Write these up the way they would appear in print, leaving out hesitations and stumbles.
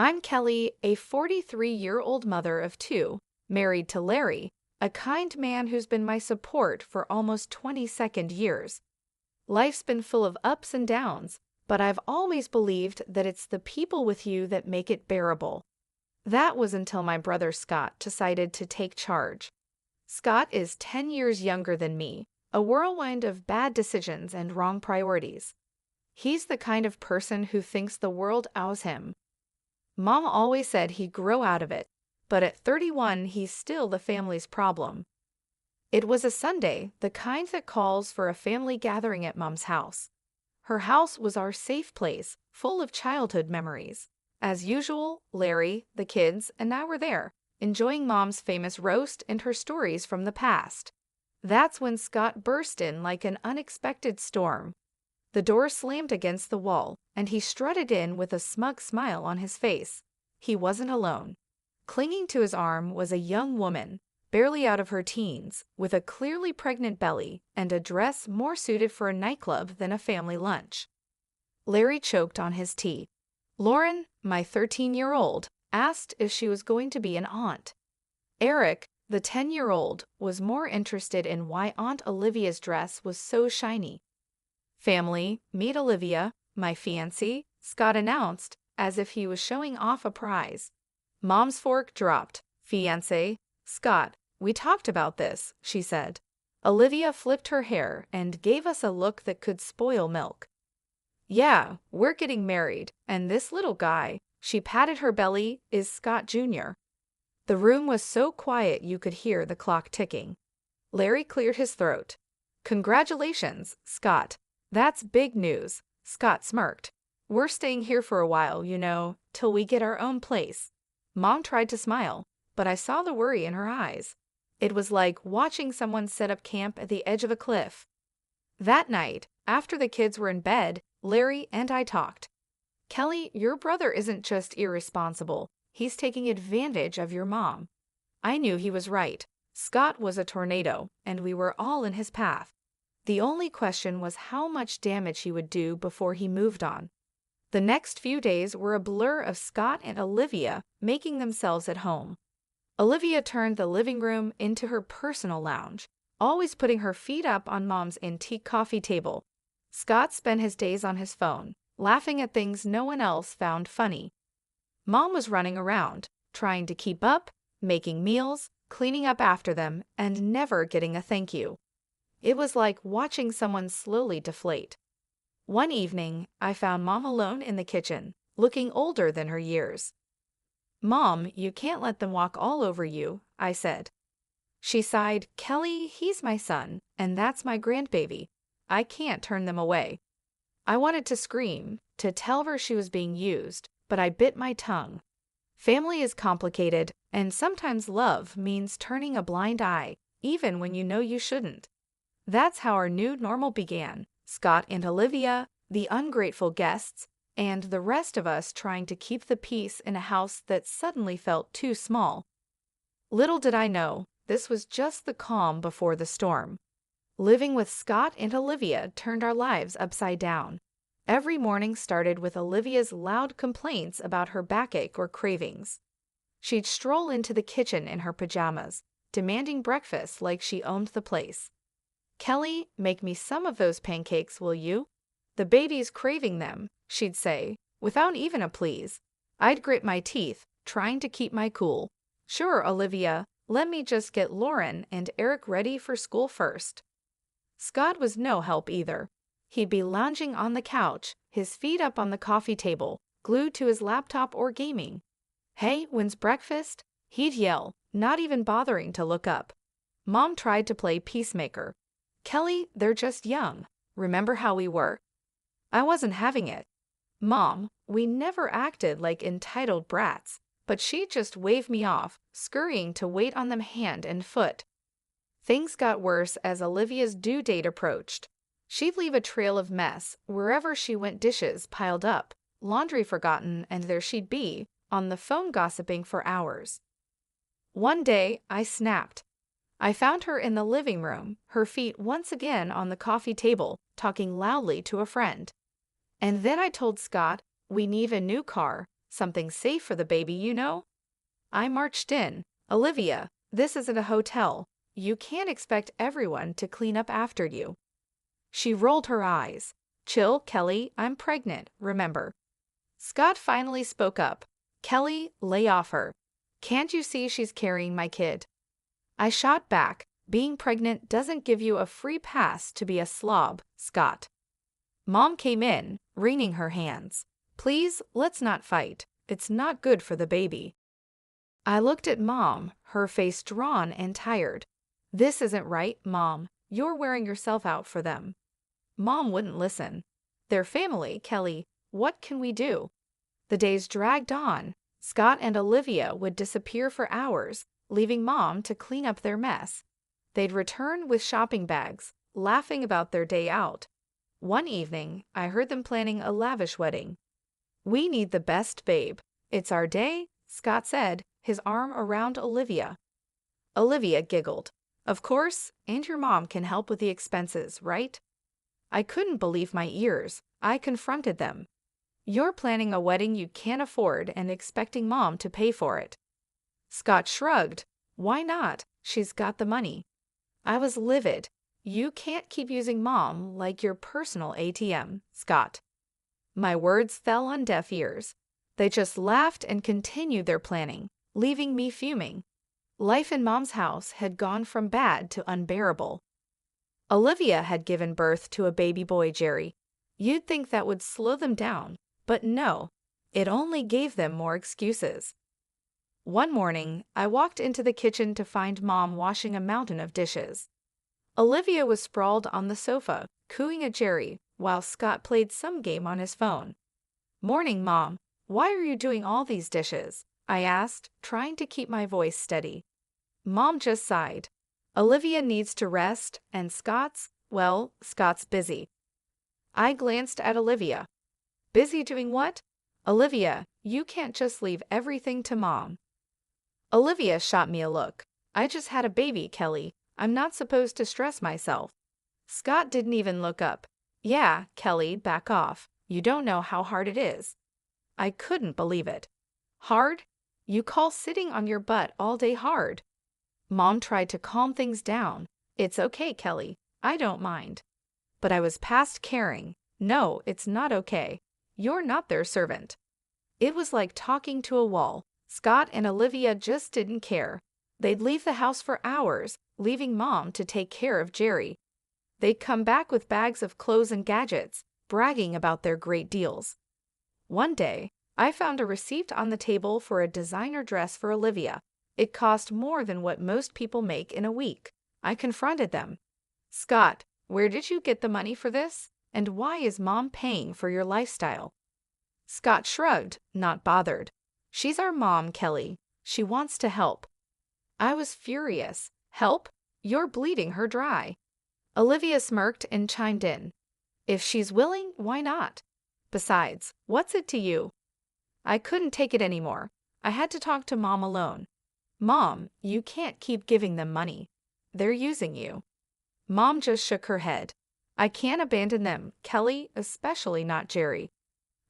I'm Kelly, a 43-year-old mother of two, married to Larry, a kind man who's been my support for almost 22nd years. Life's been full of ups and downs, but I've always believed that it's the people with you that make it bearable. That was until my brother Scott decided to take charge. Scott is 10 years younger than me, a whirlwind of bad decisions and wrong priorities. He's the kind of person who thinks the world owes him. Mom always said he'd grow out of it, but at 31 he's still the family's problem. It was a Sunday, the kind that calls for a family gathering at Mom's house. Her house was our safe place, full of childhood memories. As usual, Larry, the kids, and I were there, enjoying Mom's famous roast and her stories from the past. That's when Scott burst in like an unexpected storm. The door slammed against the wall, and he strutted in with a smug smile on his face. He wasn't alone. Clinging to his arm was a young woman, barely out of her teens, with a clearly pregnant belly and a dress more suited for a nightclub than a family lunch. Larry choked on his tea. Lauren, my 13-year-old, asked if she was going to be an aunt. Eric, the 10-year-old, was more interested in why Aunt Olivia's dress was so shiny. Family, meet Olivia, my fiancée, Scott announced, as if he was showing off a prize. Mom's fork dropped. Fiancé, Scott, we talked about this, she said. Olivia flipped her hair and gave us a look that could spoil milk. Yeah, we're getting married, and this little guy, she patted her belly, is Scott Jr. The room was so quiet you could hear the clock ticking. Larry cleared his throat. Congratulations, Scott. That's big news, Scott smirked. We're staying here for a while, till we get our own place. Mom tried to smile, but I saw the worry in her eyes. It was like watching someone set up camp at the edge of a cliff. That night, after the kids were in bed, Larry and I talked. Kelly, your brother isn't just irresponsible. He's taking advantage of your mom. I knew he was right. Scott was a tornado, and we were all in his path. The only question was how much damage he would do before he moved on. The next few days were a blur of Scott and Olivia making themselves at home. Olivia turned the living room into her personal lounge, always putting her feet up on Mom's antique coffee table. Scott spent his days on his phone, laughing at things no one else found funny. Mom was running around, trying to keep up, making meals, cleaning up after them, and never getting a thank you. It was like watching someone slowly deflate. One evening, I found Mom alone in the kitchen, looking older than her years. Mom, you can't let them walk all over you, I said. She sighed, Kelly, he's my son, and that's my grandbaby. I can't turn them away. I wanted to scream, to tell her she was being used, but I bit my tongue. Family is complicated, and sometimes love means turning a blind eye, even when you know you shouldn't. That's how our new normal began. Scott and Olivia, the ungrateful guests, and the rest of us trying to keep the peace in a house that suddenly felt too small. Little did I know, this was just the calm before the storm. Living with Scott and Olivia turned our lives upside down. Every morning started with Olivia's loud complaints about her backache or cravings. She'd stroll into the kitchen in her pajamas, demanding breakfast like she owned the place. Kelly, make me some of those pancakes, will you? The baby's craving them, she'd say, without even a please. I'd grit my teeth, trying to keep my cool. Sure, Olivia, let me just get Lauren and Eric ready for school first. Scott was no help either. He'd be lounging on the couch, his feet up on the coffee table, glued to his laptop or gaming. Hey, when's breakfast? He'd yell, not even bothering to look up. Mom tried to play peacemaker. Kelly, they're just young. Remember how we were? I wasn't having it. Mom, we never acted like entitled brats, but she'd just wave me off, scurrying to wait on them hand and foot. Things got worse as Olivia's due date approached. She'd leave a trail of mess wherever she went, dishes piled up, laundry forgotten, and there she'd be, on the phone gossiping for hours. One day, I snapped. I found her in the living room, her feet once again on the coffee table, talking loudly to a friend. And then I told Scott, we need a new car, Something safe for the baby, you know? I marched in. Olivia, this isn't a hotel. You can't expect everyone to clean up after you. She rolled her eyes. Chill, Kelly, I'm pregnant, remember. Scott finally spoke up. Kelly, lay off her. Can't you see she's carrying my kid? I shot back. Being pregnant doesn't give you a free pass to be a slob, Scott. Mom came in, wringing her hands. Please, let's not fight. It's not good for the baby. I looked at Mom, her face drawn and tired. This isn't right, Mom. You're wearing yourself out for them. Mom wouldn't listen. Their family, Kelly. What can we do? The days dragged on. Scott and Olivia would disappear for hours, leaving Mom to clean up their mess. They'd return with shopping bags, laughing about their day out. One evening, I heard them planning a lavish wedding. We need the best, babe. It's our day, Scott said, his arm around Olivia. Olivia giggled. Of course, and your mom can help with the expenses, right? I couldn't believe my ears. I confronted them. You're planning a wedding you can't afford and expecting Mom to pay for it. Scott shrugged. Why not? She's got the money. I was livid. You can't keep using Mom like your personal ATM, Scott. My words fell on deaf ears. They just laughed and continued their planning, leaving me fuming. Life in Mom's house had gone from bad to unbearable. Olivia had given birth to a baby boy, Jerry. You'd think that would slow them down, but no, it only gave them more excuses. One morning, I walked into the kitchen to find Mom washing a mountain of dishes. Olivia was sprawled on the sofa, cooing at Jerry, while Scott played some game on his phone. Morning, Mom. Why are you doing all these dishes? I asked, trying to keep my voice steady. Mom just sighed. Olivia needs to rest, and Scott's busy. I glanced at Olivia. Busy doing what? Olivia, you can't just leave everything to Mom. Olivia shot me a look. I just had a baby, Kelly. I'm not supposed to stress myself. Scott didn't even look up. Yeah, Kelly, back off. You don't know how hard it is. I couldn't believe it. Hard? You call sitting on your butt all day hard? Mom tried to calm things down. It's okay, Kelly. I don't mind. But I was past caring. No, it's not okay. You're not their servant. It was like talking to a wall. Scott and Olivia just didn't care. They'd leave the house for hours, leaving Mom to take care of Jerry. They'd come back with bags of clothes and gadgets, bragging about their great deals. One day, I found a receipt on the table for a designer dress for Olivia. It cost more than what most people make in a week. I confronted them. Scott, where did you get the money for this? And why is Mom paying for your lifestyle? Scott shrugged, not bothered. She's our mom, Kelly. She wants to help. I was furious. Help? You're bleeding her dry. Olivia smirked and chimed in. If she's willing, why not? Besides, what's it to you? I couldn't take it anymore. I had to talk to Mom alone. Mom, you can't keep giving them money. They're using you. Mom just shook her head. I can't abandon them, Kelly, especially not Jerry.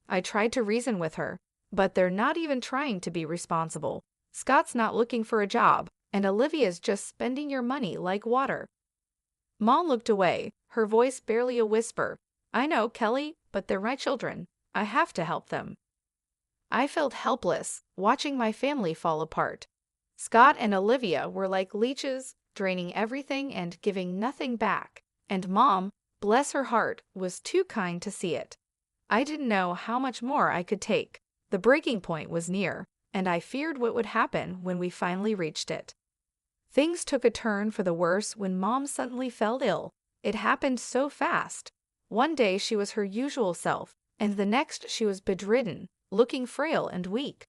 I tried to reason with her, but they're not even trying to be responsible. Scott's not looking for a job, and Olivia's just spending your money like water. Mom looked away, her voice barely a whisper. I know, Kelly, but they're my children. I have to help them. I felt helpless, watching my family fall apart. Scott and Olivia were like leeches, draining everything and giving nothing back. And Mom, bless her heart, was too kind to see it. I didn't know how much more I could take. The breaking point was near, and I feared what would happen when we finally reached it. Things took a turn for the worse when Mom suddenly fell ill. It happened so fast. One day she was her usual self, and the next she was bedridden, looking frail and weak.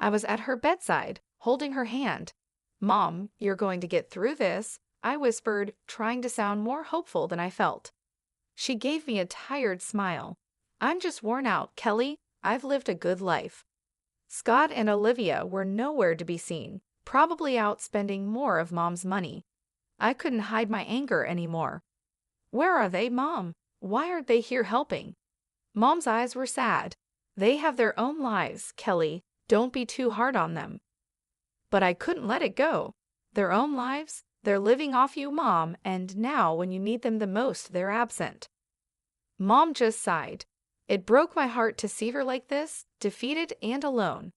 I was at her bedside, holding her hand. Mom, you're going to get through this, I whispered, trying to sound more hopeful than I felt. She gave me a tired smile. I'm just worn out, Kelly. I've lived a good life. Scott and Olivia were nowhere to be seen, probably out spending more of Mom's money. I couldn't hide my anger anymore. Where are they, Mom? Why aren't they here helping? Mom's eyes were sad. They have their own lives, Kelly. Don't be too hard on them. But I couldn't let it go. Their own lives? They're living off you, Mom, and now when you need them the most, they're absent. Mom just sighed. It broke my heart to see her like this, defeated and alone.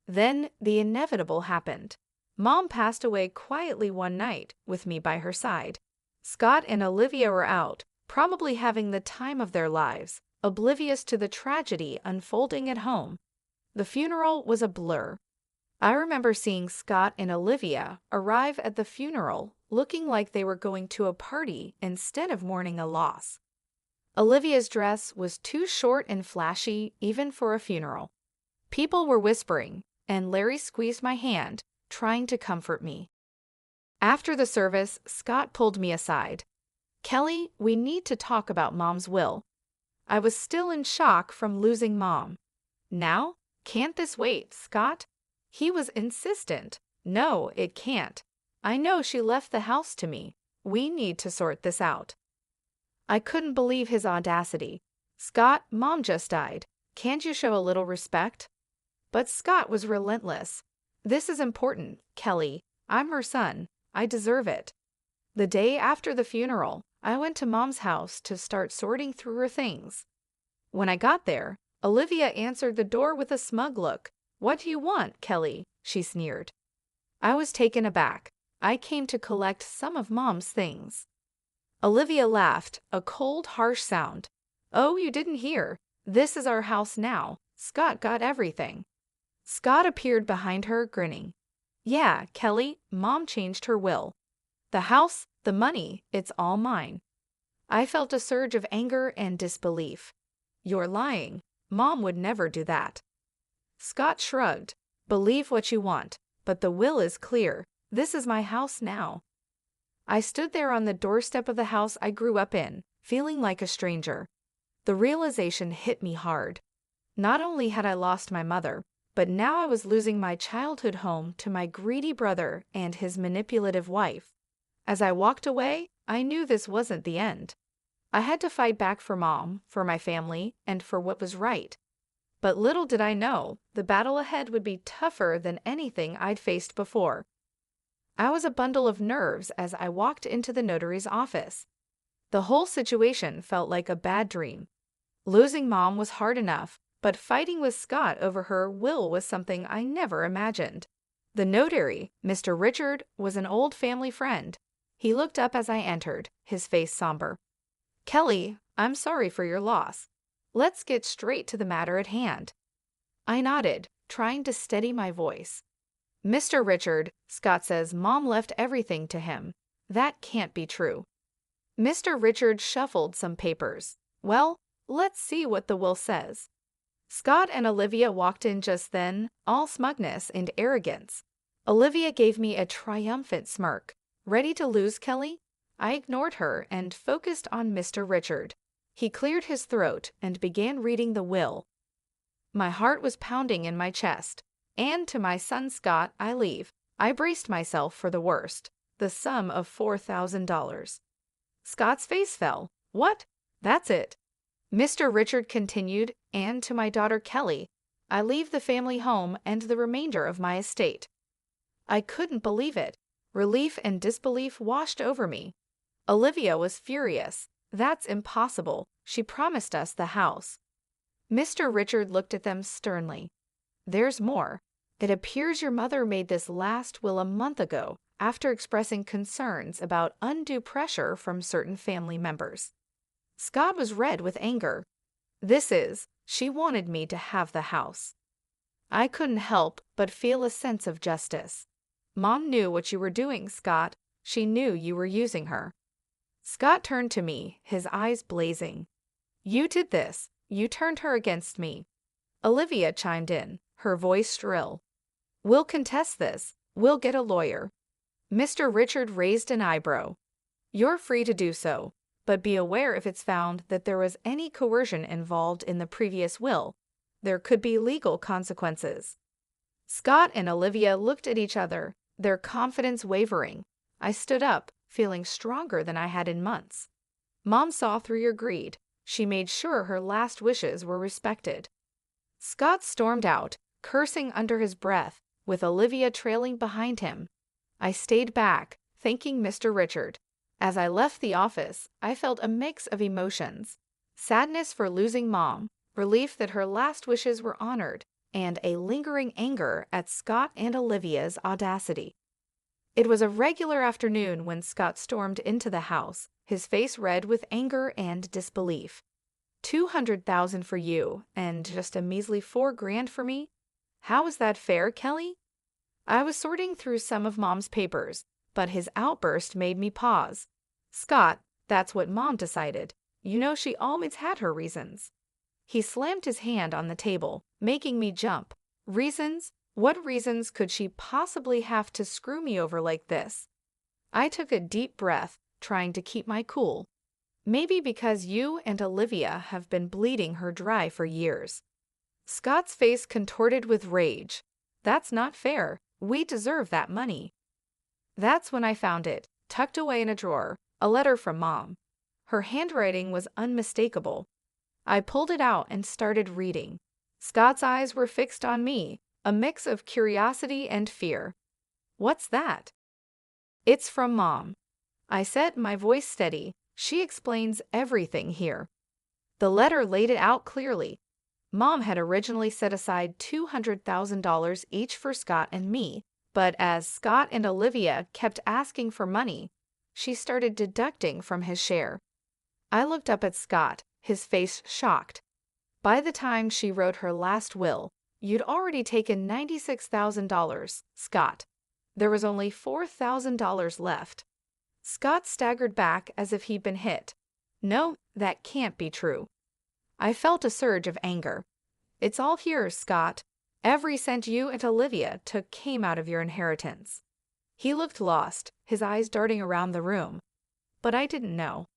Then the inevitable happened. Mom passed away quietly one night, with me by her side. Scott and Olivia were out, probably having the time of their lives, oblivious to the tragedy unfolding at home. The funeral was a blur. I remember seeing Scott and Olivia arrive at the funeral looking like they were going to a party instead of mourning a loss. Olivia's dress was too short and flashy even for a funeral. People were whispering, and Larry squeezed my hand, trying to comfort me. After the service, Scott pulled me aside. Kelly, we need to talk about Mom's will. I was still in shock from losing Mom. Now? Can't this wait, Scott? He was insistent. No, it can't. I know she left the house to me. We need to sort this out. I couldn't believe his audacity. Scott, Mom just died. Can't you show a little respect? But Scott was relentless. This is important, Kelly. I'm her son. I deserve it. The day after the funeral, I went to Mom's house to start sorting through her things. When I got there, Olivia answered the door with a smug look. What do you want, Kelly? She sneered. I was taken aback. I came to collect some of Mom's things. Olivia laughed, a cold, harsh sound. Oh, you didn't hear. This is our house now. Scott got everything. Scott appeared behind her, grinning. Yeah, Kelly, Mom changed her will. The house, the money, it's all mine. I felt a surge of anger and disbelief. You're lying. Mom would never do that. Scott shrugged. Believe what you want, but the will is clear. This is my house now. I stood there on the doorstep of the house I grew up in, feeling like a stranger. The realization hit me hard. Not only had I lost my mother, but now I was losing my childhood home to my greedy brother and his manipulative wife. As I walked away, I knew this wasn't the end. I had to fight back for Mom, for my family, and for what was right. But little did I know, the battle ahead would be tougher than anything I'd faced before. I was a bundle of nerves as I walked into the notary's office. The whole situation felt like a bad dream. Losing Mom was hard enough, but fighting with Scott over her will was something I never imagined. The notary, Mr. Richard, was an old family friend. He looked up as I entered, his face somber. Kelly, I'm sorry for your loss. Let's get straight to the matter at hand. I nodded, trying to steady my voice. Mr. Richard, Scott says Mom left everything to him. That can't be true. Mr. Richard shuffled some papers. Well, let's see what the will says. Scott and Olivia walked in just then, all smugness and arrogance. Olivia gave me a triumphant smirk. Ready to lose, Kelly? I ignored her and focused on Mr. Richard. He cleared his throat and began reading the will. My heart was pounding in my chest. And to my son Scott I leave. I braced myself for the worst, the sum of $4,000. Scott's face fell. What? That's it. Mr. Richard continued, and to my daughter Kelly, I leave the family home and the remainder of my estate. I couldn't believe it. Relief and disbelief washed over me. Olivia was furious. That's impossible. She promised us the house. Mr. Richard looked at them sternly. There's more. It appears your mother made this last will a month ago after expressing concerns about undue pressure from certain family members. Scott was red with anger. She wanted me to have the house. I couldn't help but feel a sense of justice. Mom knew what you were doing, Scott. She knew you were using her. Scott turned to me, his eyes blazing. You did this. You turned her against me. Olivia chimed in, her voice shrill. We'll contest this. We'll get a lawyer. Mr. Richard raised an eyebrow. You're free to do so, but be aware if it's found that there was any coercion involved in the previous will. There could be legal consequences. Scott and Olivia looked at each other, their confidence wavering. I stood up, feeling stronger than I had in months. Mom saw through your greed. She made sure her last wishes were respected. Scott stormed out, cursing under his breath, with Olivia trailing behind him. I stayed back, thanking Mr. Richard. As I left the office, I felt a mix of emotions. Sadness for losing Mom, relief that her last wishes were honored, and a lingering anger at Scott and Olivia's audacity. It was a regular afternoon when Scott stormed into the house, his face red with anger and disbelief. $200,000 for you, and just a measly $4,000 for me? How is that fair, Kelly? I was sorting through some of Mom's papers, but his outburst made me pause. Scott, that's what Mom decided. You know she always had her reasons. He slammed his hand on the table, making me jump. Reasons? What reasons could she possibly have to screw me over like this? I took a deep breath, trying to keep my cool. Maybe because you and Olivia have been bleeding her dry for years. Scott's face contorted with rage. That's not fair. We deserve that money. That's when I found it, tucked away in a drawer, a letter from Mom. Her handwriting was unmistakable. I pulled it out and started reading. Scott's eyes were fixed on me, a mix of curiosity and fear. What's that? It's from Mom. I said, my voice steady. She explains everything here. The letter laid it out clearly. Mom had originally set aside $200,000 each for Scott and me, but as Scott and Olivia kept asking for money, she started deducting from his share. I looked up at Scott, his face shocked. By the time she wrote her last will, you'd already taken $96,000, Scott. There was only $4,000 left. Scott staggered back as if he'd been hit. No, that can't be true. I felt a surge of anger. It's all here, Scott. Every cent you and Olivia took came out of your inheritance. He looked lost, his eyes darting around the room. But I didn't know.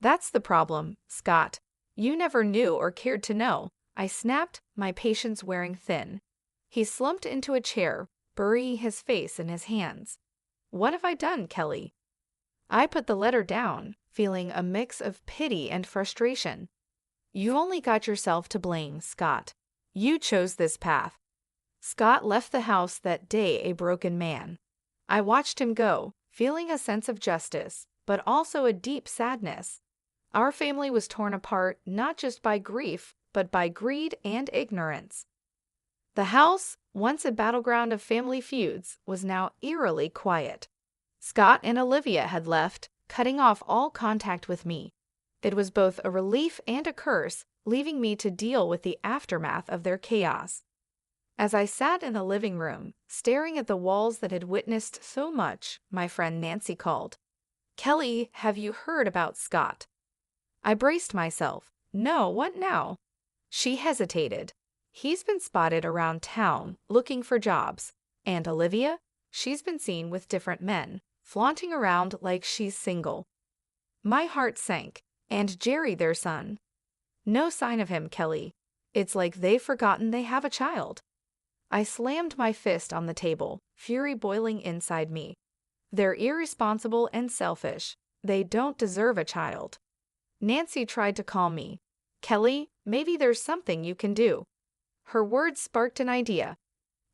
That's the problem, Scott. You never knew or cared to know. I snapped, my patience wearing thin. He slumped into a chair, burying his face in his hands. What have I done, Kelly? I put the letter down, feeling a mix of pity and frustration. You only got yourself to blame, Scott. You chose this path. Scott left the house that day a broken man. I watched him go, feeling a sense of justice, but also a deep sadness. Our family was torn apart not just by grief, but by greed and ignorance. The house, once a battleground of family feuds, was now eerily quiet. Scott and Olivia had left, cutting off all contact with me. It was both a relief and a curse, leaving me to deal with the aftermath of their chaos. As I sat in the living room, staring at the walls that had witnessed so much, my friend Nancy called. Kelly, have you heard about Scott? I braced myself. No, what now? She hesitated. He's been spotted around town, looking for jobs. And Olivia? She's been seen with different men, flaunting around like she's single. My heart sank. And Jerry, their son. No sign of him, Kelly. It's like they've forgotten they have a child. I slammed my fist on the table, fury boiling inside me. They're irresponsible and selfish. They don't deserve a child. Nancy tried to calm me. Kelly, maybe there's something you can do. Her words sparked an idea.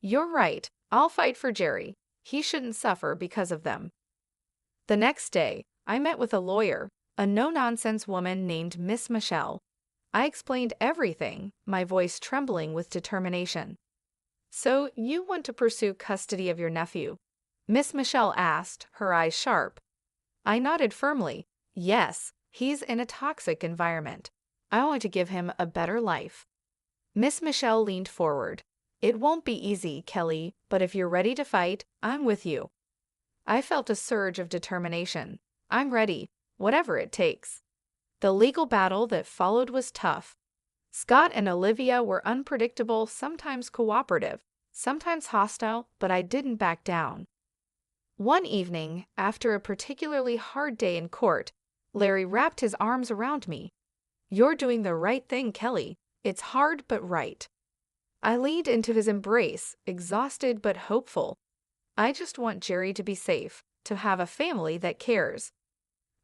You're right. I'll fight for Jerry. He shouldn't suffer because of them. The next day, I met with a lawyer, a no-nonsense woman named Miss Michelle. I explained everything, my voice trembling with determination. So you want to pursue custody of your nephew? Miss Michelle asked, her eyes sharp. I nodded firmly. Yes, he's in a toxic environment. I want to give him a better life. Miss Michelle leaned forward. It won't be easy, Kelly, but if you're ready to fight, I'm with you. I felt a surge of determination. I'm ready. Whatever it takes. The legal battle that followed was tough. Scott and Olivia were unpredictable, sometimes cooperative, sometimes hostile, but I didn't back down. One evening, after a particularly hard day in court, Larry wrapped his arms around me. You're doing the right thing, Kelly. It's hard but right. I leaned into his embrace, exhausted but hopeful. I just want Jerry to be safe, to have a family that cares.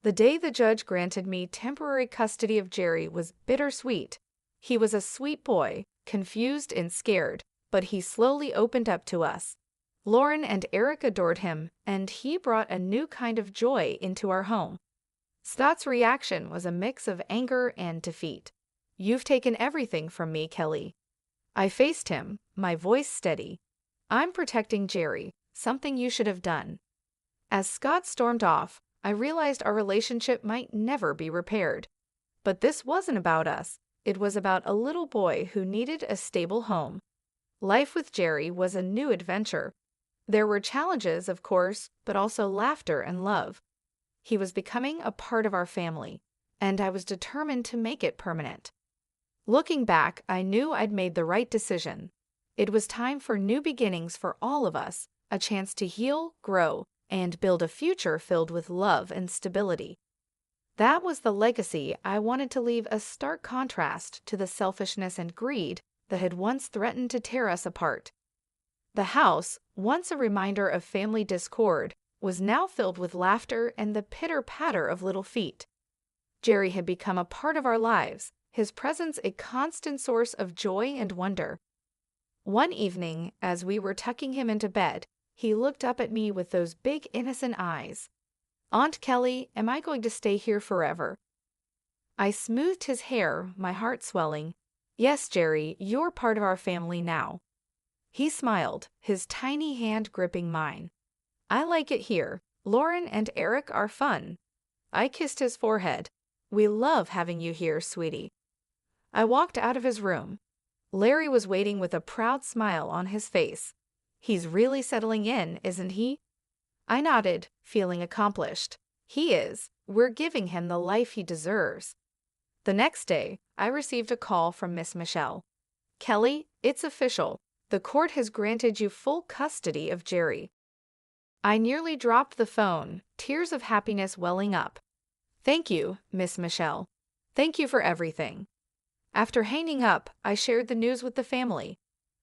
The day the judge granted me temporary custody of Jerry was bittersweet. He was a sweet boy, confused and scared, but he slowly opened up to us. Lauren and Eric adored him, and he brought a new kind of joy into our home. Scott's reaction was a mix of anger and defeat. "You've taken everything from me, Kelly." I faced him, my voice steady. "I'm protecting Jerry, something you should have done." As Scott stormed off, I realized our relationship might never be repaired. But this wasn't about us. It was about a little boy who needed a stable home. Life with Jerry was a new adventure. There were challenges, of course, but also laughter and love. He was becoming a part of our family, and I was determined to make it permanent. Looking back, I knew I'd made the right decision. It was time for new beginnings for all of us, a chance to heal, grow, and build a future filled with love and stability. That was the legacy I wanted to leave, a stark contrast to the selfishness and greed that had once threatened to tear us apart. The house, once a reminder of family discord, was now filled with laughter and the pitter-patter of little feet. Jerry had become a part of our lives, his presence a constant source of joy and wonder. One evening, as we were tucking him into bed, he looked up at me with those big innocent eyes. "Aunt Kelly, am I going to stay here forever?" I smoothed his hair, my heart swelling. "Yes, Jerry, you're part of our family now." He smiled, his tiny hand gripping mine. "I like it here. Lauren and Eric are fun." I kissed his forehead. "We love having you here, sweetie." I walked out of his room. Larry was waiting with a proud smile on his face. "He's really settling in, isn't he?" I nodded, feeling accomplished. "He is. We're giving him the life he deserves." The next day, I received a call from Miss Michelle. "Kelly, it's official. The court has granted you full custody of Jerry." I nearly dropped the phone, tears of happiness welling up. "Thank you, Miss Michelle. Thank you for everything." After hanging up, I shared the news with the family.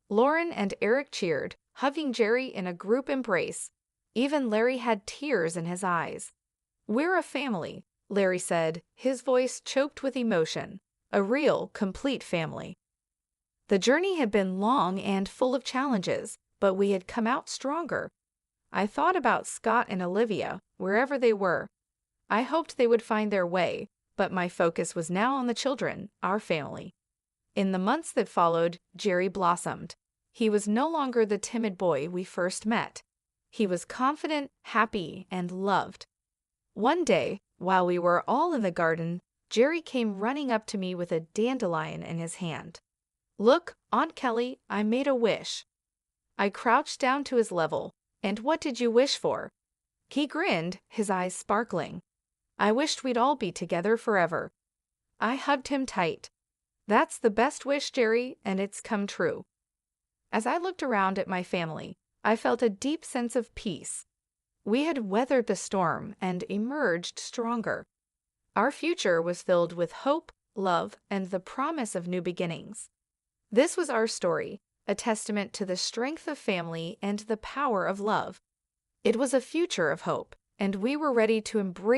Lauren and Eric cheered, hugging Jerry in a group embrace. Even Larry had tears in his eyes. "We're a family," Larry said, his voice choked with emotion. "A real, complete family." The journey had been long and full of challenges, but we had come out stronger. I thought about Scott and Olivia, wherever they were. I hoped they would find their way, but my focus was now on the children, our family. In the months that followed, Jerry blossomed. He was no longer the timid boy we first met. He was confident, happy, and loved. One day, while we were all in the garden, Jerry came running up to me with a dandelion in his hand. "Look, Aunt Kelly, I made a wish." I crouched down to his level. "And what did you wish for?" He grinned, his eyes sparkling. "I wished we'd all be together forever." I hugged him tight. "That's the best wish, Jerry, and it's come true." As I looked around at my family, I felt a deep sense of peace. We had weathered the storm and emerged stronger. Our future was filled with hope, love, and the promise of new beginnings. This was our story, a testament to the strength of family and the power of love. It was a future of hope, and we were ready to embrace